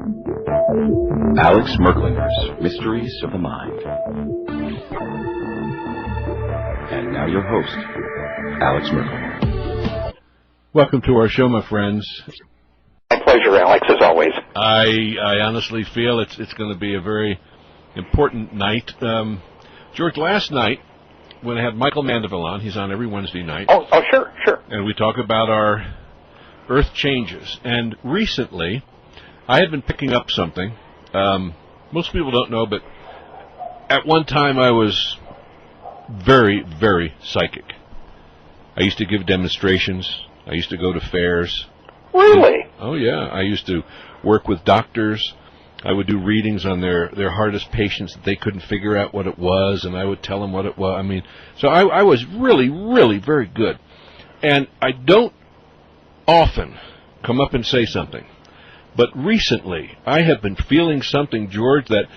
Alex Merklinger's Mysteries of the Mind. And now your host, Alex Merklinger. Welcome to our show, my friends. My pleasure, Alex, as always. I honestly feel it's going to be a very important night. George, last night, when I had Michael Mandeville on, he's on every Wednesday night. Oh, sure. And we talk about our Earth changes. And recently, I had been picking up something. Most people don't know, but at one time I was very, very psychic. I used to give demonstrations. I used to go to fairs. Really? Oh, yeah. I used to work with doctors. I would do readings on their hardest patients that they couldn't figure out what it was, and I would tell them what it was. I mean, so I was really, really very good. And I don't often come up and say something. But recently, I have been feeling something, George, that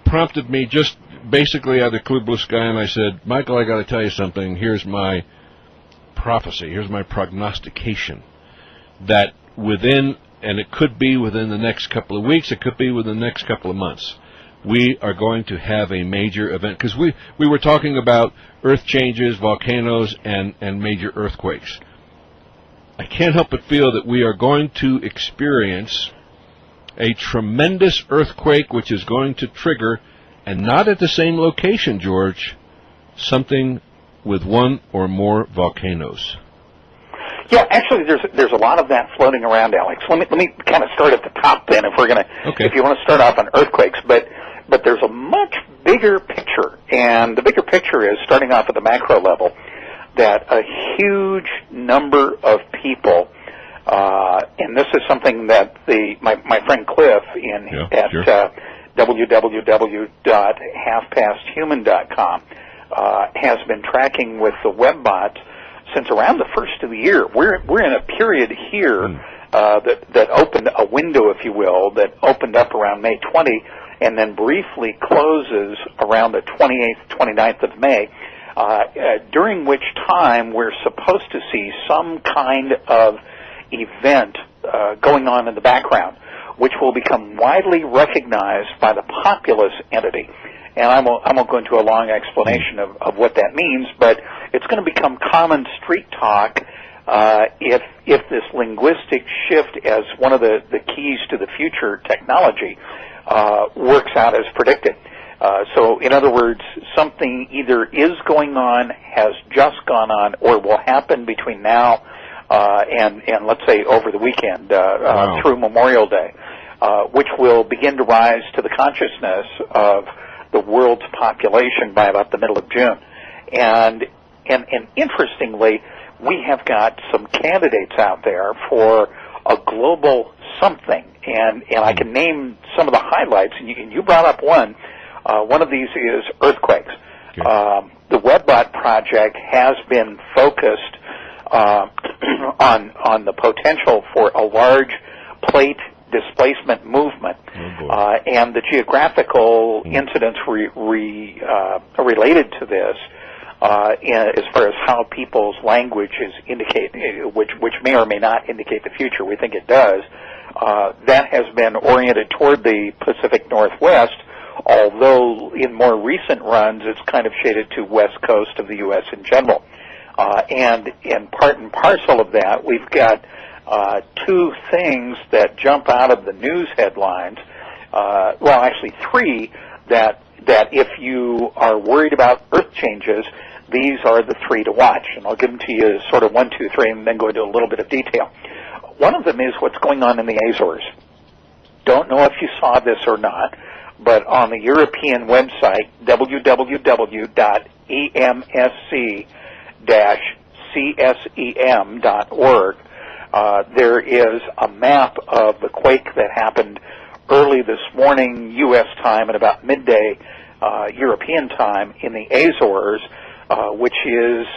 prompted me just basically out of the clear blue sky, and I said, Michael, I got to tell you something. Here's my prophecy. Here's my prognostication that within, and it could be within the next couple of weeks, it could be within the next couple of months, we are going to have a major event. Because we were talking about earth changes, volcanoes, and major earthquakes. I can't help but feel that we are going to experience a tremendous earthquake which is going to trigger, and not at the same location, George, something with one or more volcanoes. Yeah, actually, there's a lot of that floating around, Alex. Let me kind of start at the top then, if you want to start off on earthquakes. But there's a much bigger picture, and the bigger picture is starting off at the macro level, that a huge number of people, and this is something that my friend Cliff at www.halfpasthuman.com has been tracking with the webbots since around the first of the year. We're in a period here that opened a window, if you will, that opened up around May 20 and then briefly closes around the 28th, 29th of May. During which time we're supposed to see some kind of event going on in the background, which will become widely recognized by the populace entity. And I won't go into a long explanation of what that means, but it's going to become common street talk if this linguistic shift as one of the keys to the future technology works out as predicted. So, in other words, something either is going on, has just gone on, or will happen between now and let's say over the weekend through Memorial Day, which will begin to rise to the consciousness of the world's population by about the middle of June. And interestingly, we have got some candidates out there for a global something, and I can name some of the highlights, and you brought up one. One of these is earthquakes. Okay. The WebBot project has been focused on the potential for a large plate displacement movement, and the geographical incidents related to this, as far as how people's language is indicated, which may or may not indicate the future. We think it does. That has been oriented toward the Pacific Northwest, although in more recent runs it's kind of shaded to west coast of the U.S. in general. And part and parcel of that, we've got two things that jump out of the news headlines, well, actually three, that if you are worried about earth changes, these are the three to watch. And I'll give them to you sort of 1, 2, 3, and then go into a little bit of detail. One of them is what's going on in the Azores. Don't know if you saw this or not, but on the European website, www.emsc-csem.org, there is a map of the quake that happened early this morning, U.S. time, at about midday European time in the Azores, which is,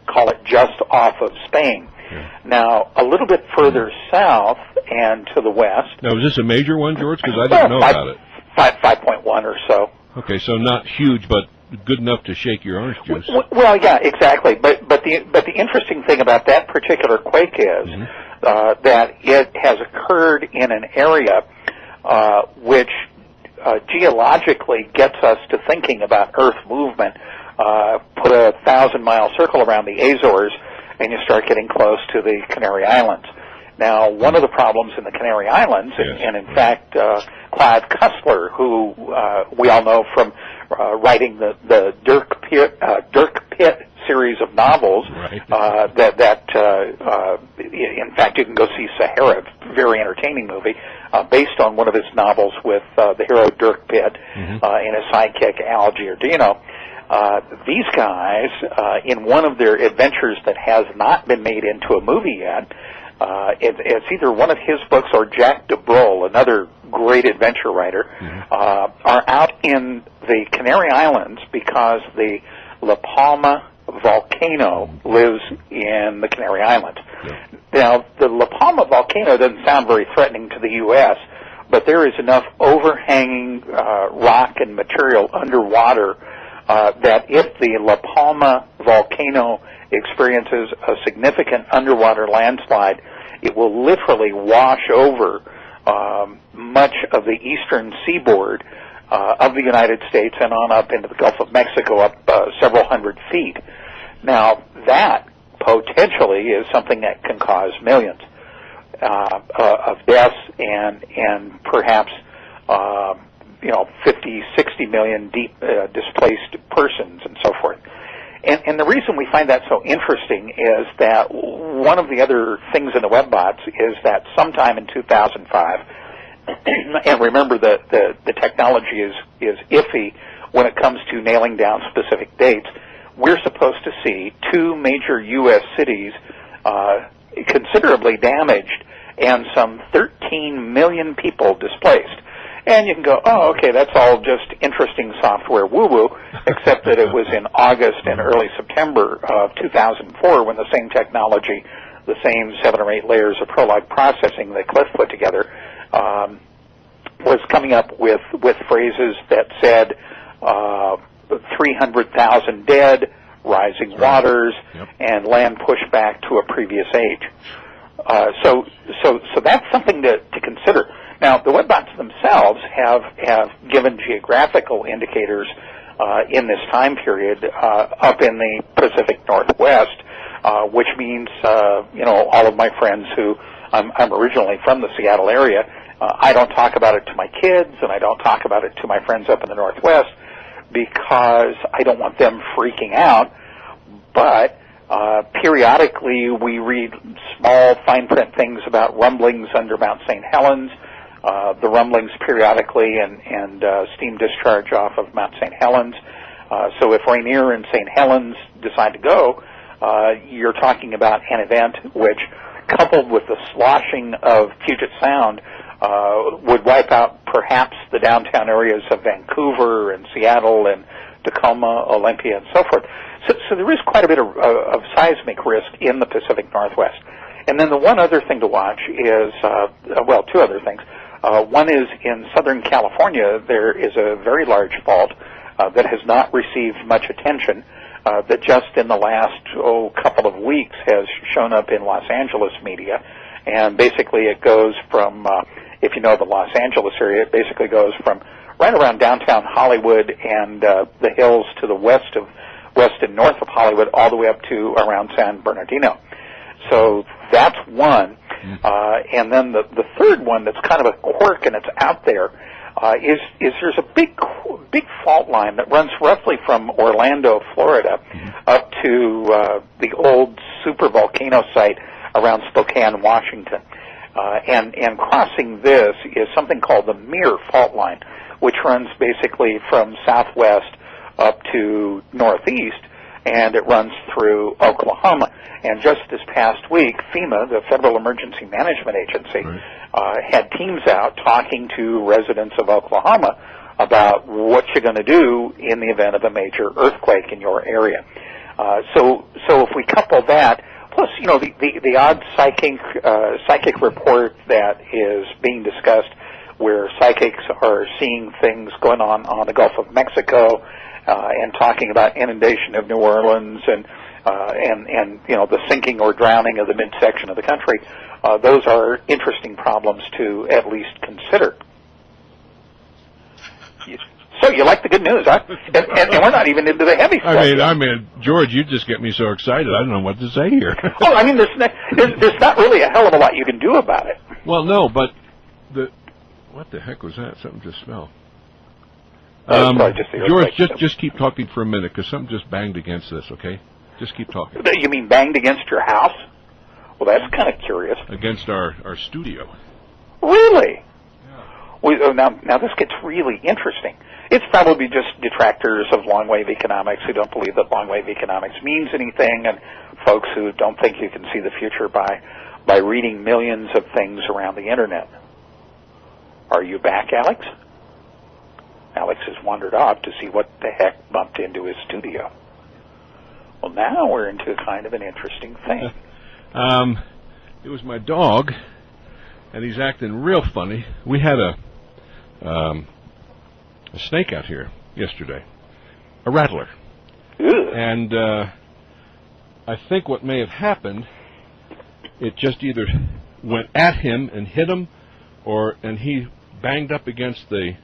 call it just off of Spain. Yeah. Now, a little bit further south and to the west. Now, is this a major one, George? Because I didn't know about it. 5.1 or so. Okay, so not huge, but good enough to shake your orange juice. Well, yeah, exactly. But the interesting thing about that particular quake is that it has occurred in an area which geologically gets us to thinking about Earth movement. Put a 1,000-mile circle around the Azores, and you start getting close to the Canary Islands. Now, one of the problems in the Canary Islands, and in fact, Clive Cussler, who we all know from writing the Dirk Pitt series of novels, in fact, you can go see Sahara, very entertaining movie, based on one of his novels with the hero Dirk Pitt and his sidekick Al Giordino. These guys, in one of their adventures that has not been made into a movie yet, it's either one of his books or Jack DeBrol, another great adventure writer, are out in the Canary Islands because the La Palma volcano lives in the Canary Islands. Now, the La Palma volcano doesn't sound very threatening to the U.S., but there is enough overhanging rock and material underwater that if the La Palma volcano experiences a significant underwater landslide, it will literally wash over much of the eastern seaboard of the United States and on up into the Gulf of Mexico, up several hundred feet. Now, that potentially is something that can cause millions of deaths and perhaps 50, 60 million displaced persons and so forth. And the reason we find that so interesting is that one of the other things in the webbots is that sometime in 2005, and remember that the technology is iffy when it comes to nailing down specific dates, we're supposed to see 2 major U.S. cities considerably damaged and some 13 million people displaced. And you can go, oh, okay, that's all just interesting software woo-woo, except that it was in August and early September of 2004 when the same technology, the same 7 or 8 layers of Prolog processing that Cliff put together, was coming up with phrases that said 300,000 dead, rising waters, and land pushed back to a previous age. So that's something to consider. Now, the webbots themselves have given geographical indicators in this time period up in the Pacific Northwest, which means, all of my friends who I'm originally from the Seattle area, I don't talk about it to my kids and I don't talk about it to my friends up in the Northwest because I don't want them freaking out, but periodically we read small fine print things about rumblings under Mount St. Helens, the rumblings periodically and steam discharge off of Mount St. Helens. So if Rainier and St. Helens decide to go, you're talking about an event which, coupled with the sloshing of Puget Sound, would wipe out perhaps the downtown areas of Vancouver and Seattle and Tacoma, Olympia, and so forth. So there is quite a bit of seismic risk in the Pacific Northwest. And then the one other thing to watch is, 2 other things. One is in Southern California, there is a very large fault that has not received much attention that just in the last couple of weeks has shown up in Los Angeles media. And basically it goes from, if you know the Los Angeles area, it basically goes from right around downtown Hollywood and the hills to the west and north of Hollywood all the way up to around San Bernardino. So that's one. And then the third one that's kind of a quirk and it's out there is there's a big fault line that runs roughly from Orlando, Florida, up to the old supervolcano site around Spokane, Washington. And crossing this is something called the Muir Fault Line, which runs basically from southwest up to northeast, and it runs through Oklahoma. And just this past week, FEMA, the Federal Emergency Management Agency, had teams out talking to residents of Oklahoma about what you're going to do in the event of a major earthquake in your area. So if we couple that, plus, the odd psychic report that is being discussed where psychics are seeing things going on the Gulf of Mexico and talking about inundation of New Orleans and the sinking or drowning of the midsection of the country. Those are interesting problems to at least consider. So you like the good news, huh? And we're not even into the heavy stuff. I mean, George, you just get me so excited. I don't know what to say here. Well, I mean, there's not really a hell of a lot you can do about it. Well, no, but what the heck was that? Something just fell. George, just keep talking for a minute, because something just banged against this, okay? Just keep talking. You mean banged against your house? Well, that's kind of curious. Against our studio. Really? Yeah. Now this gets really interesting. It's probably just detractors of long-wave economics who don't believe that long-wave economics means anything, and folks who don't think you can see the future by reading millions of things around the Internet. Are you back, Alex? Alex has wandered off to see what the heck bumped into his studio. Well, now we're into kind of an interesting thing. It was my dog, and he's acting real funny. We had a snake out here yesterday, a rattler. Ew. And I think what may have happened, it just either went at him and hit him, and he banged up against the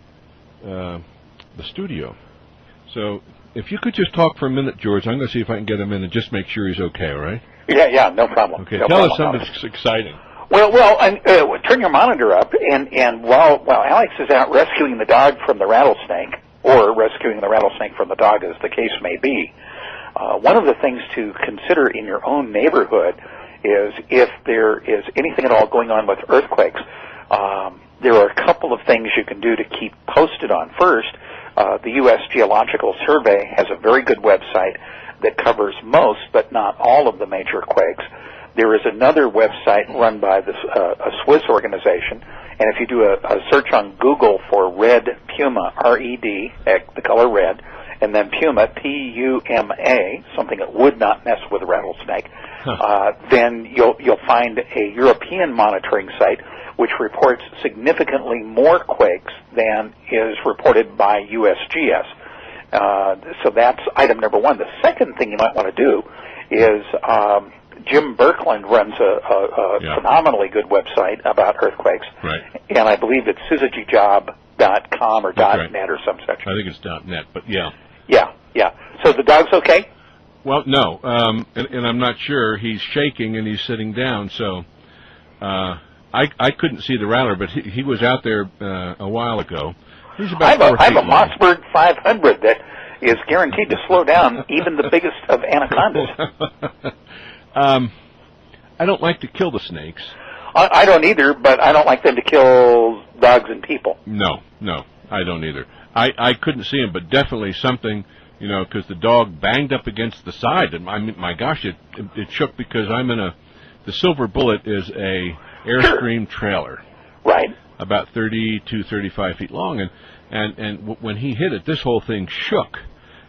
studio. So if you could just talk for a minute, George, I'm going to see if I can get him in and just make sure he's okay, all right? Yeah, no problem. Okay, no tell problem, us something exciting. Well, turn your monitor up, and while Alex is out rescuing the dog from the rattlesnake, or rescuing the rattlesnake from the dog, as the case may be, one of the things to consider in your own neighborhood is if there is anything at all going on with earthquakes. There are a couple of things you can do to keep posted on. First, the U.S. Geological Survey has a very good website that covers most, but not all, of the major quakes. There is another website run by a Swiss organization, and if you do a search on Google for Red Puma, R-E-D, the color red, and then Puma, P-U-M-A, something that would not mess with a rattlesnake, then you'll find a European monitoring site which reports significantly more quakes than is reported by USGS. So that's item number one. The second thing you might want to do is Jim Birkeland runs a phenomenally good website about earthquakes, right? And I believe it's syzygyjob.com or right. .net or some such. I think it's .net, but yeah. Yeah. So the dog's okay? Well, no, and I'm not sure. He's shaking and he's sitting down, so I couldn't see the rattler, but he was out there a while ago. He's about 4 feet long. I have a Mossberg 500 that is guaranteed to slow down even the biggest of anacondas. I don't like to kill the snakes. I don't either, but I don't like them to kill dogs and people. No, I don't either. I couldn't see him, but definitely something, because the dog banged up against the side, and I mean, my gosh, it shook because the Silver Bullet is a Airstream trailer, right? About 30 to 35 feet long, and when he hit it, this whole thing shook.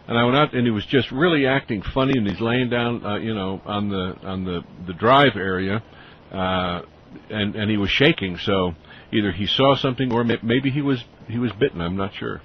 And I went out, and he was just really acting funny, and he's laying down, on the drive area, and he was shaking. So either he saw something, or maybe he was bitten. I'm not sure.